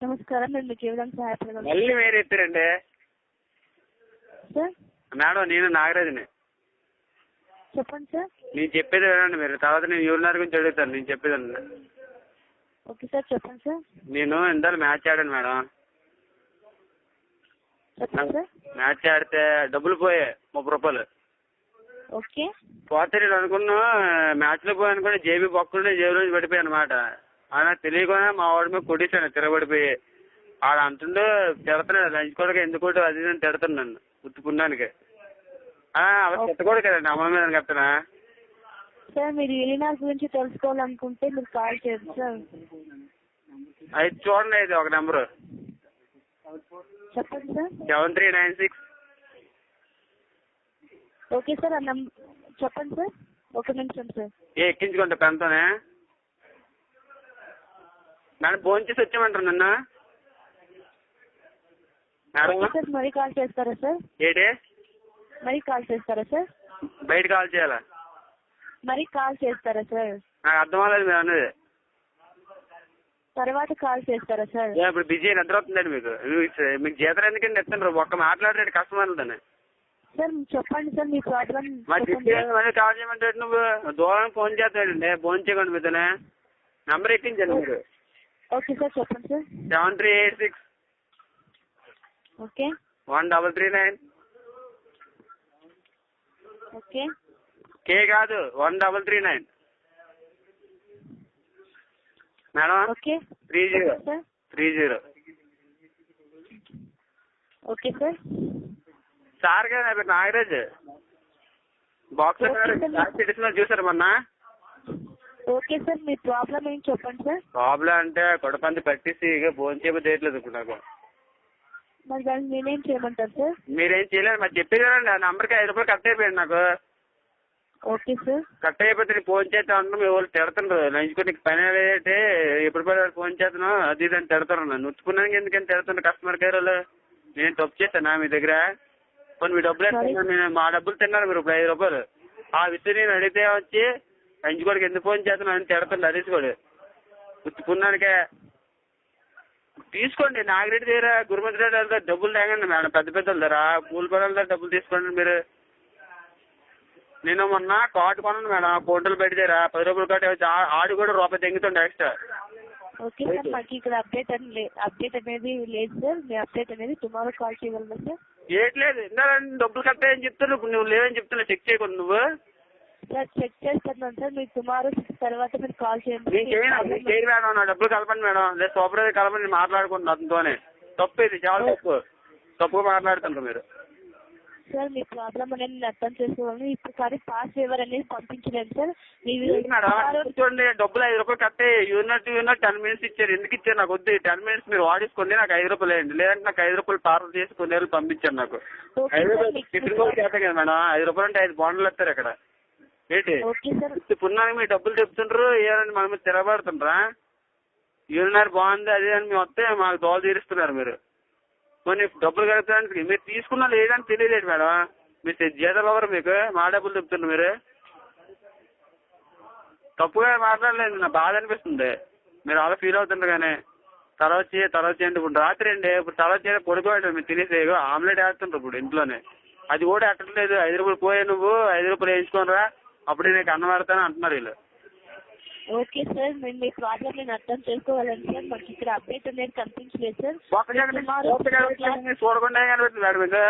నమస్కారం, నేను మీకు ఏ విధంగా సహాయపడగలను? మళ్ళీ మీరు ఎత్తారండి సార్ మేడం. నేను నాగరాజుని. చెప్పండి సార్. నేను చెప్పేది వినండి మీరు. తర్వాత నేను యూరినర్ గురించి అడుగుతాను. నేను చెప్పేదండి. ఓకే సార్, చెప్పండి సార్. నేను ఇందాక మ్యాచ్ ఆడాను మేడం. చెప్పండి సార్. మ్యాచ్ ఆడితే డబ్బులు పోయాయి 30 రూపాయలు. ఓకే. పోతే నేను అనుకున్నా మ్యాచ్ లో పోయాను కూడా జేబీ బొక్కలు జేబు నుంచి పడిపోయాయి అనమాట. ఆయన తెలియకుండా మా వాడి మీద కొట్టేశాను తిరగబడిపోయి. ఆడ అంటుండే తిడుతున్నాడు, లంచ్ కూడా ఎందుకు అది ఇది అని తిడుతున్నాను ఉత్తుకున్నానికి. అలా తిట్టకూడదు కదండి అమ్మ మీద కట్టనా. సార్ మీరు యూరినార్ గురించి తెలుసుకోవాలనుకుంటే మీరు కాల్ చేయండి సార్. అది చూడండి, ఇది ఒక నెంబరు. చెప్పండి సార్. 7396. ఓకే సార్, ఆ నెంబర్ చెప్పండి సార్. ఒక నిమిషం సార్. ఎక్కించుకుంటా పెన్తోనే మేడం. ఫోన్ చేసి వచ్చామంటారు నిన్న మేడం. సార్ మరీ కాల్ చేస్తారా సార్? ఏంటి మరీ కాల్ చేస్తారా సార్? బయట కాల్ చేయాలా? మరీ కాల్ చేస్తారా సార్? నాకు అర్థం అవ్వలేదు మీరు అన్నది. తర్వాత కాల్ చేస్తారా సార్? ఇప్పుడు బిజీ నిద్ర వస్తుందండి మీకు. మీకు జీతం ఎందుకండి ఎత్తాను ఒక్క మాట్లాడేది కస్టమర్లతోనే. సార్ చెప్పండి సార్, మీ ప్రాబ్లం మళ్ళీ కాల్ చేయమంటే నువ్వు దూరం ఫోన్ చేస్తాడండి. ఫోన్ చేయకండి మీతోనే. నెంబర్ ఎక్కించండి మీరు. ఓకే సార్, చెప్పండి సార్. 7386 ఓకే 1339. ఓకే. కే కాదు 1339 madam. Okay 30. Okay sir. Sir గారు నా పేరు నాగరాజ్. బాక్సర్ సిటీస్ చూసారు మొన్న. ఓకే సార్, మీ ప్రాబ్లం ఏంటి చెప్పండి సార్. ప్రాబ్లం అంటే కొడపంది పట్టేసి ఇక భోజనం చేయలేదు ఇప్పుడు నాకు. మరి దానికి నేనేం చేయమంటారు సార్? మీరేం చేయలేదు మరి చెప్పేదానండి. ఆ నెంబర్కి 5 రూపాయలు కట్ అయిపోయింది నాకు. Okay sir. కట్ అయిపోతే నేను ఫోన్ చేస్తా ఉంటాను. మీ వాళ్ళు తిడుతుండ్రు, లంచుకొని నీకు పని ఏంటంటే ఎప్పుడు పడి ఫోన్ చేస్తాను అది ఇది అని తిడతారు. నన్ను నొచ్చుకున్నాను ఎందుకని తిడుతుండ్రు కస్టమర్ కేర్ వాళ్ళు. నేను తప్పు చేశానా మీ దగ్గర? కొన్ని మీ డబ్బులు ఎత్తుకున్నాను నేను. మా డబ్బులు తిన్నారు మీరు ఇప్పుడు 5 రూపాయలు. ఆ విషయం నేను అడిగితే వచ్చి లంచుకోడికి ఎందుకు ఫోన్ చేస్తున్నాను అని తిడుతుండ్రు. హరీష్కోడు ఉత్తుకున్నానికే. తీసుకోండి నాగిరెడ్డి దగ్గర గురుమతి రెడ్డి దగ్గర డబ్బులు తేగండి మేడం. పెద్ద పెద్దల దగ్గర కూలి పనుల దగ్గర డబ్బులు తీసుకోండి మీరు. నేను మొన్న కార్డు కొన్నాను మేడం. కోటలు బయట దగ్గర 10 రూపాయలు కార్డు ఆడు కూడా రూపాయి తెంగుతుండే ఎక్స్ట్రా. ఓకే సార్, మాకు ఇక్కడ అప్డేట్ అనేది లేదు సార్. మీ అప్డేట్ అనేది టుమారో కాల్ చేయగలరా సార్? ఏట్లేదు ఇందా డబ్బులు కట్టాయని చెప్తాను. ఇప్పుడు నువ్వు లేవని చెప్తున్నా. చెక్ చేయకుండా నువ్వు సార్ చెక్ చేస్తున్నాను సార్. మీకు టుమారో 6 తర్వాత మీరు కాల్ చేయండి. చేయండి మేడం. నా డబ్బులు కలపండి మేడం. లేదు సూపర్వైజర్ కలపండి. మాట్లాడుకుంటున్నా అతనితోనే. తప్పు ఇది చాలా తప్పుగా మాట్లాడుతుంటారు మీరు. సార్ మీ ప్రాబ్లం అనేది నేను అర్థం చేసుకోవాలి. ఇప్పుడు కానీ పాస్ వేవర్ అనేది పంపించలేదు సార్. చూడండి డబ్బులు 5 రూపాయలు కట్టే యూనిట్ 10 మినిట్స్ ఇచ్చారు. ఎందుకు ఇచ్చారు నాకు వద్దు. 10 మినిట్స్ మీరు వాడేసుకోండి. నాకు 5 రూపాయలు వేయండి. లేదంటే నాకు 5 రూపాయలు పార్సల్ చేసి కొన్ని రోజులు పంపించారు నాకు. 5 రూపాయలు టిఫిన్ కూడా చేస్తాను కదా మేడం. 5 రూపాయలు అంటే 5 బాండ్లు వస్తారు ఇక్కడ. ఏంటి పున్నానికి మీ డబ్బులు చెప్తుండ్రు ఏమండి మన మీద తిరగబడుతుండ్రా? యూరినర్ బాగుంది అది అని మేము వస్తే మాకు దోల తీరుస్తున్నారు మీరు. కొన్ని డబ్బులు కడతానికి మీరు తీసుకున్నా లేదని తెలియలేదు మేడం. మీరు జీతాలు ఎవరు మీకు? మా డబ్బులు చెప్తున్నారు మీరు. తప్పుగా మాట్లాడలేదు. నా బాధ అనిపిస్తుంది. మీరు అలా ఫీల్ అవుతుండ్రు కానీ తర్వాత చేయండి. ఇప్పుడు రాత్రి అండి. ఇప్పుడు తర్వాత చేయాలి పడుకోవడం మీరు తినేసి ఆమ్లెట్ వేస్తుండ్రు ఇప్పుడు ఇంట్లోనే. అది కూడా ఎట్టట్లేదు. 5 రూపాయలు పోయే నువ్వు 5 రూపాయలు వేయించుకోనరా అప్పుడే నీకు అన్నం పెడతాను అంటున్నారు వీళ్ళు. ఓకే సార్, మేము మీ ప్రాబ్లం నేను అర్థం చేసుకోగలను సార్. మాకు ఇక్కడ అప్డేట్ అనేది కనిపించలేదు సార్. చూడకుండా కనిపిస్తుంది మేడం మీకు.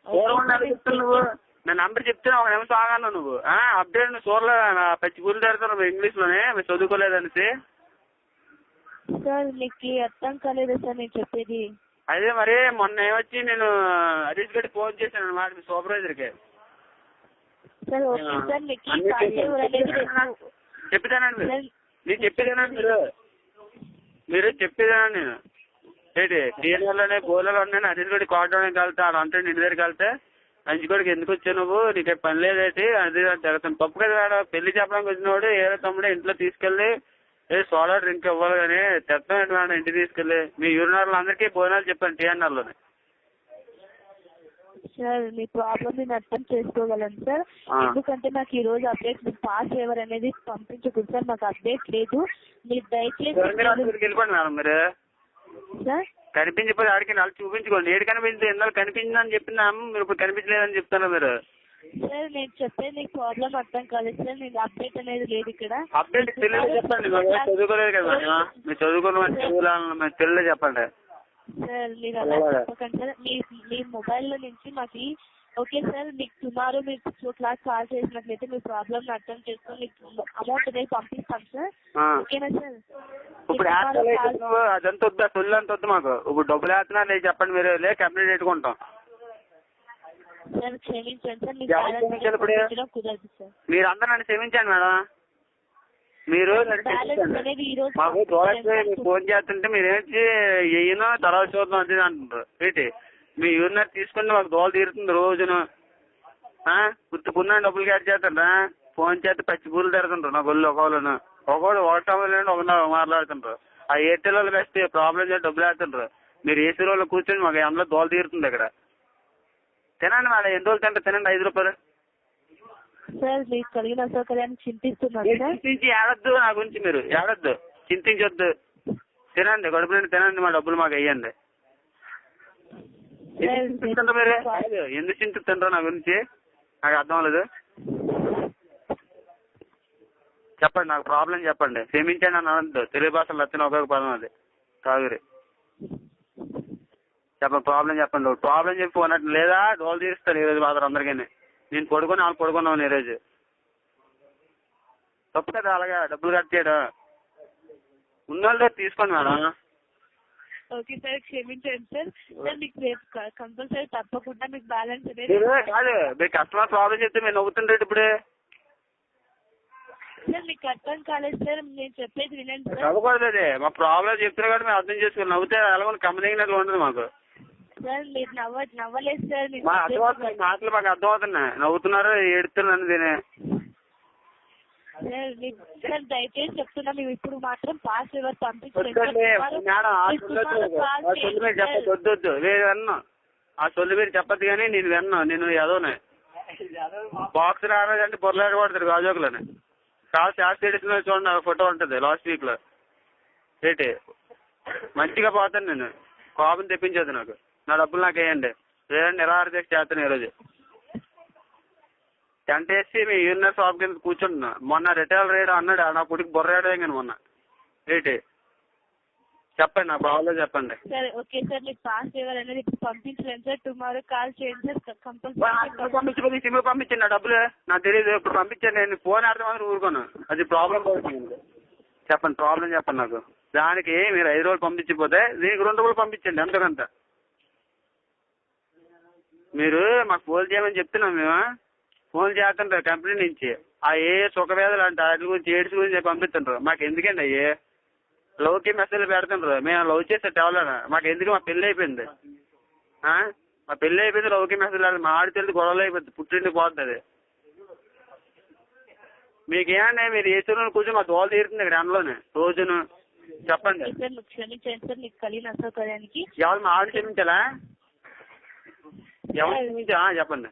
చూడకుండా చెప్తాను నువ్వు. నా నంబర్ చెప్తున్నా ఒక నిమిషం ఆగాను నువ్వు. అప్డేట్ నువ్వు చూడలే. పచ్చి పూలు తెరుతున్నావు ఇంగ్లీష్లోనే. మీరు చదువుకోలేదనేసి. సార్ మీకు అర్థం కాలేదు సార్ నేను చెప్పేది. అదే మరి మొన్న ఏమొచ్చి నేను హరీష్ గడ్డి ఫోన్ చేశాను అనమాట మీ సూపర్వైజర్కి. సార్ ఓకే సార్, మీకు చెప్పేదానండి నేను చెప్పేదానండి మీరు చెప్పేదానండి నేను. ఏంటి టీఎన్ఆర్లోనే గోలలో ఉన్నాను. హరీష్ గడ్డి కోటలోకి వెళ్తా అలా అంటే ఇంటి దగ్గరికి వెళ్తే లంచ్కోడికి ఎందుకు వచ్చావు నువ్వు? నీకు పని లేదేంటి అది జరుగుతుంది. తప్పు కదా మేడం. పెళ్లి చెప్పడానికి వచ్చినవాడు ఏదో తమ్ముడు ఇంట్లో తీసుకెళ్ళి సోడా డ్రింక్ ఇవ్వాలి కానీ తెస్తామండి మేడం ఇంటికి తీసుకెళ్ళి. మీ యూరినర్లు అందరికీ భోజనాలు చెప్పాను టీఎన్ఆర్లోనే. సార్ మీ ప్రాబ్లం నేను అర్థం చేసుకోగలను సార్. ఎందుకంటే నాకు ఈ రోజు అప్డేట్ పాస్ ఫేవర్ అనేది పంపించకూడదు సార్. మాకు అప్డేట్ లేదు. మీరు దయచేసి వెళ్ళిపోండి మేడం మీరు. సార్ కనిపించకపోతే ఆడికి వాళ్ళు చూపించుకోండి. ఏడు కనిపించింది ఇందాక కనిపించిందని చెప్పిందా మీరు ఇప్పుడు కనిపించలేదని చెప్తున్నారు మీరు. సార్ నేను చెప్పేది నీకు ప్రాబ్లం అర్థం కాలేదు సార్. నీకు అప్డేట్ అనేది లేదు ఇక్కడ. అప్డేట్ తెలియదు చెప్పండి. చదువుకోలేదు కదా మీరు చదువుకున్న చదువులు తెలియదు చెప్పండి సార్. మీరు అలా చెప్పకండి సార్. మీ మొబైల్లో నుంచి మాకు ఓకే సార్ మీకు టుమారో మీరు క్లాస్ కాల్ చేసినట్లయితే మీ ప్రాబ్లమ్ అర్థం చేసుకొని మీకు అమౌంట్ అనేది పంపిస్తాం సార్. ఓకేనా సార్? ఇప్పుడు అదంతా వద్దా సొల్లు అంత వద్దు మాకు. ఇప్పుడు డబ్బులు వేస్తున్నా లేదు చెప్పండి మీరు లే కంప్లీట్ పెట్టుకుంటాం సార్. క్షమించండి సార్. మీకు కుదరదు సార్. మీరు అందరూ నన్ను క్షమించండి మేడం. మీరు మాకు ఫోన్ చేస్తుంటే మీరేంటి ఏయినో తర్వాత చూద్దాం అది అంటున్నారు ఏంటి. మీ యూరినర్ తీసుకుని మాకు దోల తీరుతుంది రోజును. పున్నాను డబ్బులు క్యాట్ చేస్తుండ్రా ఫోన్ చేస్తే పచ్చి పూలు తిరుగుతుంటారు నా గొల్లు ఒకళ్ళు ఒకటి ఒక మాట్లాడుతుంటారు. ఆ ఎయిర్టెల్ వాళ్ళు బెస్ట్ ప్రాబ్లం చేసి డబ్బులు వేస్తుంటారు. మీరు ఏసీ రోజులు కూర్చొని మాకు అందులో దోల తీరుతుంది ఇక్కడ. తినండి మేడం ఎన్ని రోజులు తింటే తినండి 5 రూపాయలు సార్. మీకు కలిగిన అసౌకర్యాన్ని చింతిస్తున్నారు. చింతించి ఏడొద్దు నా గురించి మీరు ఏడొద్దు చింతించొద్దు. తినండి కడుపు నుండి తినండి మా డబ్బులు మాకు వేయండి. మీరు ఎందుకు చింతిస్తుంటారు నా గురించి నాకు అర్థం అవ్వలేదు. చెప్పండి నాకు ప్రాబ్లం చెప్పండి. క్షమించండి అని అనద్దు. తెలుగు భాషలో వచ్చిన ఒక్కొక్క పదం అది కావేరి. చెప్పండి ప్రాబ్లం చెప్పండి. ప్రాబ్లం చెప్పి పోనట్టు లేదా డోలు తీరుస్తాను ఈరోజు మాత్రం అందరికీ. నేను పడుకొని వాళ్ళు పడుకున్నాను ఈరోజు. తప్పు కదా అలాగా డబ్బులు కట్ చేయడం. ఉన్నోళ్ళ తీసుకోండి మేడం. ఓకే సార్ క్షమించండి సార్. సార్ మీకు రేపు కంపల్సరీ తప్పకుండా మీకు బ్యాలెన్స్ అనేది కాదు. మీరు కస్టమర్ ప్రాబ్లం చెప్తే మీరు నవ్వుతుంటారు ఇప్పుడే. సార్ మీకు అర్థం కాలేదు సార్. నేను చెప్పేది వినండి సార్. నవ్వకూడదు. అదే మా ప్రాబ్లం చెప్తున్నా కూడా మేము అర్థం చేసుకోవాలి. నవ్వుతే ఎలా కంపెనీ ఉండదు మాకు. సార్ మీరు నవ్వలేదు సార్. మా అర్థమవుతుంది మాటలు మాకు అర్థమవుతున్నాయి. నవ్వుతున్నారు ఏడుతున్నారు దీని. సార్ దయచేసి చెప్తున్నా మేము ఇప్పుడు మాత్రం పాస్ ఎవరు పంపించండి వద్దు. లేదు విన్నా ఆ సొల్లు మీరు చెప్పదు కానీ నేను విన్నా. నేను ఏదోనే బాక్స్ రాదంటే పొరలాడబడతారు గాజోకులని. కాదు శాస్త్రి ఎడిషన్ చూడండి ఫోటో ఉంటుంది లాస్ట్ వీక్ లో. ఏంటి మంచిగా పోతాను నేను. కోపం తెప్పించేది నాకు. నా డబ్బులు నాకు వేయండి లేదండి నిరాహార దీక్ష చేస్తాను ఈరోజు. టెంట్ వేసి మీ యూరినర్ షాప్ కింద కూర్చుంటున్నా. మొన్న రిటైల్ రేట్ అన్నాడు నా పుడికి బొర్రాడే కానీ మొన్న ఏంటి చెప్పండి నా ప్రాబ్లం చెప్పండి. సరే ఓకే సార్. మీకు పాస్ ఫేవర్ అనేది ఇప్పుడు పంపించలేను సార్. టుమారో కాల్ చేయండి సార్ కంపల్సరీ. పంపించుకోండి సిమ్ పంపించండి నా డబ్బులు నాకు తెలియదు. ఇప్పుడు పంపించండి. నేను ఫోన్ ఆడదామని ఊరుకోను. అది ప్రాబ్లం పడుతుంది. చెప్పండి ప్రాబ్లం చెప్పండి నాకు. దానికి మీరు 5 రోజులు పంపించిపోతే దీనికి 2 రోజులు పంపించండి ఎంతకంత. మీరు మాకు ఫోన్ చేయమని చెప్తున్నాం మేము. ఫోన్ చేస్తుంటారు కంపెనీ నుంచి ఆ ఏ సుఖవేదలు అంటే వాటి గురించి ఎయిడ్స్ గురించి పంపిస్తుంటారు. మాకు ఎందుకండి అయ్యి లవ్కి మెసేజ్ పెడుతుంటారు. మేము లవ్ చేస్తే తెవలేనా మాకు ఎందుకు. మా పెళ్ళి అయిపోయింది. మా పెళ్ళి అయిపోయింది లవ్కి మెసేజ్ లేదు. మా ఆడి తెలిసి గొడవలు అయిపోతుంది. పుట్టింటికి పోతుంది. మీకేమండి మీరు ఏ రోజు కూర్చొని మా దోలు తీరుతుంది ఇక్కడ ఎండలోనే రోజును. చెప్పండి క్షమించండి సార్. మీకు కలిగిన అసౌకర్యానికి ఎవరు మా ఆవిడ క్షమించాలా ఎవరు క్షమించా చెప్పండి.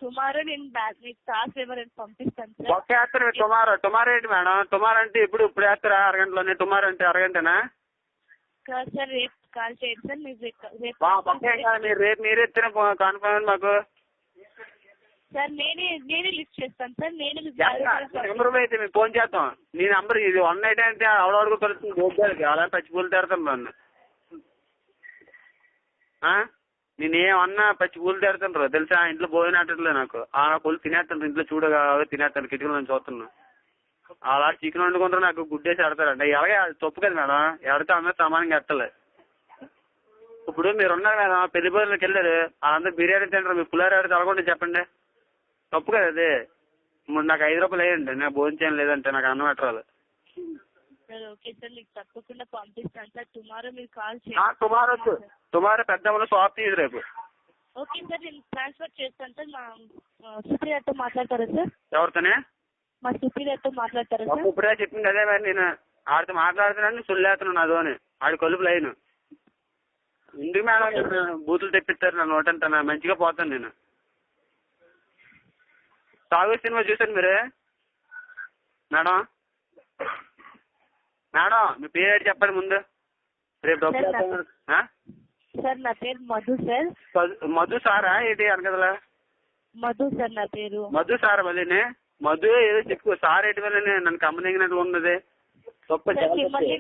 టుమారో నేను పాస్ ఫేవర్ అని పంపిస్తాను సార్. ఒక్క వేస్తారు టుమారో ఏంటి మేడం. టుమారో అంటే ఇప్పుడు వేస్తారా అరగంటలోనే. టుమారో అంటే అరగంటనా సార్. రేపు కాల్ చేయండి సార్. మీరు రేపు మీరే ఇస్తేనే కన్ఫర్మ్ మాకు. సార్ నేనే లిస్ట్ చేస్తాను సార్. నెంబర్ అయితే మేము ఫోన్ చేస్తాం. నీ నెంబర్ ఇది 1 అంటే ఆవిడకు కలుస్తుంది. అలా పచ్చి పూలు తెరతాం నన్ను. నేనేమన్నా పచ్చి పూలు తెరుతుంటారు తెలుసా. ఇంట్లో పోయినట్లే నాకు ఆ పూలు తినేస్తాను. ఇంట్లో చూడగా తినేస్తాను. కిటికీలో నేను చూస్తున్నా. అలా చికెన్ వండుకుంటారు నాకు గుడ్డేసి ఆడతారండి. ఎలాగే తప్పు కదా మేడం. ఎవరితో అందరూ సమానంగా ఎట్టాలి. ఇప్పుడు మీరు ఉన్నారు కదా పెళ్లి భోజనాలకు వెళ్ళారు వాళ్ళందరూ బిర్యానీ తింటారు. మీరు పులిహోర ఆడితే అలగొంటే చెప్పండి తప్పు కదా అది. నాకు 5 రూపాయలు వేయండి. నేను భోజనం చేయడం లేదంటే నాకు అన్నం పెట్టరాలి. Okay sir. మీకు తప్పకుండా పంపిస్తాను సార్. టుమారో మీరు కాల్ చేయండి. టుమారో పెద్ద షాప్ తీయదు రేపు. Okay sir. నేను ట్రాన్స్ఫర్ చేస్తాను సార్. మా సుప్రియతో మాట్లాడతారా సార్. ఎవరితోనే మా సుప్రియతో మాట్లాడతారా సార్. ఇప్పుడే చెప్పింది అదే మరి. నేను ఆడితో మాట్లాడుతున్నాను సుల్లేస్తున్నాను నాతోని. ఆడి కొలుపు లేను. ఎందుకు మేడం బూతులు తెప్పిస్తారు నా నోటంతా. మంచిగా పోతాను నేను. సాగు సినిమా చూసాను మీరు మేడం. మేడం మీ పేరు చెప్పండి ముందు. రేపు డబ్బులు సార్ నా పేరు మధు సార్. మధు సారా ఏంటి అనకదలా? మధు సార్ నా పేరు. మధు సారా మళ్ళీ మధు ఏదో చెప్పు సార్ ఏంటి వల్ల నన్ను కమ్మనిగినట్టు ఉన్నది.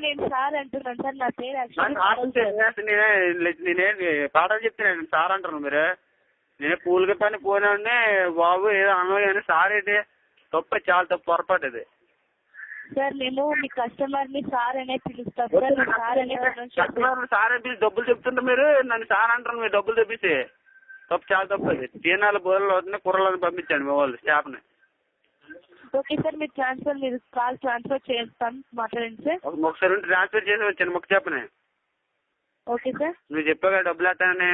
నేను సార్ అంటున్నాను సార్. నా పేరు నేనే పాఠాలు చెప్తున్నాను సార్ అంటాను. మీరు నేనే పూలుగా పని పోయినా బాబు ఏదో అన్నగాని సార్ ఏంటి తప్ప చాలా తప్పు పొరపాటు ఇది సార్. మేము మీ కస్టమర్ ని సార్ అనే పిలుస్తాం సార్. కస్టమర్ సార్ అని పిలిచి డబ్బులు చెప్తుంటే మీరు నన్ను సార్ అంటారు. మీరు డబ్బులు తెప్పిస్తే తప్పు చాలా తప్పు అది. తీనాలు బోర్లు అవుతుంది కుర్రలను పంపించండి మీ వాళ్ళు స్టాఫ్ని. ఓకే సార్ మీరు కాల్ ట్రాన్స్ఫర్ చేస్తాం మాట్లాడండి సార్. ఒకసారి ట్రాన్స్ఫర్ చేసి వచ్చాను మొక్క చెప్పని. Okay sir. నువ్వు చెప్పావు డబ్బులు వేస్తానని.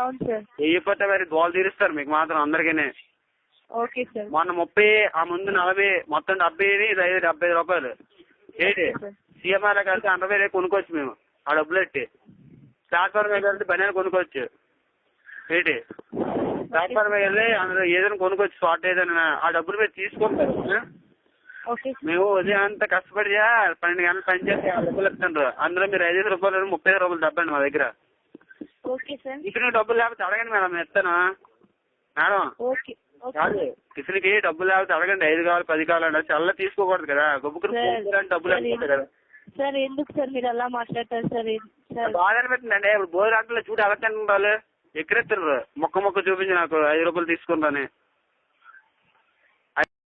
అవును సార్. వెయ్యిపోతే మరి గోల్ తీరుస్తారు మీకు మాత్రం అందరికీ. Okay sir. మొన్న 30 ఆ ముందు 40 మొత్తం 70 ఇది 75 రూపాయలు ఏంటి సీఎంఆర్ కలిసి 100 కొనుక్కోవచ్చు మేము ఆ డబ్బులు ఎట్టి. ప్లాట్ఫామ్ మీద కలిసి బనియాలు కొనుక్కోవచ్చు ఏంటి. ప్లాట్ఫామ్ మీద వెళ్ళి అందులో ఏదైనా కొనుక్కోవచ్చు స్పాట్ ఏదైనా. ఆ డబ్బులు మీరు తీసుకోండి. మేము ఉదయం అంతా కష్టపడి 12 గంటలు పని చేసి 5 రూపాయలు ఇస్తుండ్రు. అందులో మీరు 5 రూపాయలు 35 రూపాయలు డబ్బండి మా దగ్గర. టిఫిన్ డబ్బులు లేకపోతే అడగండి మేడం నేను ఇస్తాను మేడం. కాదు టిఫిన్కి డబ్బులు లేకపోతే అడగండి. 5 కావాలి 10 కావాలండి. అది చల్ల తీసుకోకూడదు కదా. గొప్పకుని డబ్బులు అయిపోతాయి కదా సార్. ఎందుకు సార్ మీరు అలా మాట్లాడతారు సార్? బాగా అనిపిస్తుందండి. ఇప్పుడు భోజనం అంటే చూడు ఎలా తింటారు ఎక్కడెత్తారు మొక్క చూపించి నాకు 5 రూపాయలు తీసుకుంటాను.